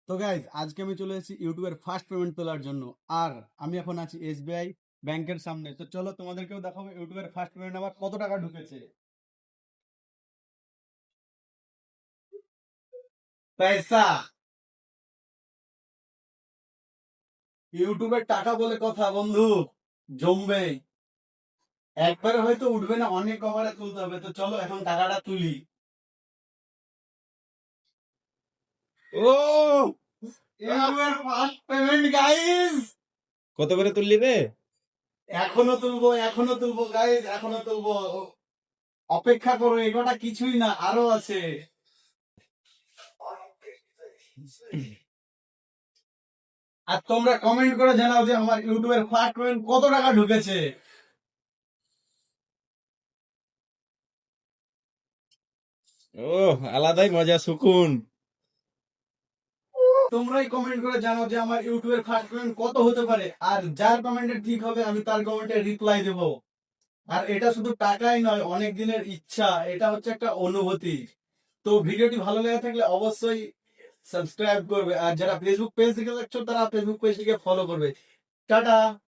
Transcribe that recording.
তো গাইজ আজকে আমি চলে এসেছি ইউটিউবের ফার্স্ট পেমেন্ট তোলার জন্য। আর আমি এখন আছি এসবিআই ব্যাংকের সামনে। তো চলো তোমাদেরকেও দেখাবো ইউটিউবের ফার্স্ট পেমেন্ট আমার কত টাকা ঢুকেছে। পয়সা ইউটিউবের টাকা বলে কথা বন্ধু, জমবে। একবারে হয়তো উঠবে না, অনেক কভারে তুলতে হবে। তো চলো এখন টাকাটা তুলি। ও ইউটিউবের ফার্স্ট পেমেন্ট গাইজ। কত করে তুললি রে? এখনো তুলবো গাইজ, এখনো তুলবো। অপেক্ষা করো, এগোটা কিছুই না, আরো আছে। আর তোমরা কমেন্ট করে জানাও যে আমার ইউটিউবের ফার্স্ট পেমেন্ট কত টাকা ঢুকেছে। ও, আলাদাই মজা, সুকুন। তোমরাই কমেন্ট করে জানাও যে আমার ইউটিউবের ফার্স্ট পেমেন্ট কত হতে পারে, আর যার কমেন্টে ঠিক হবে আমি তার কমেন্টে রিপ্লাই দেব। আর এটা শুধু টাকাই নয়, অনেক দিনের ইচ্ছা, এটা হচ্ছে একটা অনুভূতি। তো ভিডিওটি ভালো লেগে থাকলে অবশ্যই সাবস্ক্রাইব করবে, আর যারা ফেসবুক পেজ থেকে দেখছো তারা ফেসবুক পেজটিকে ফলো করবে। টাটা।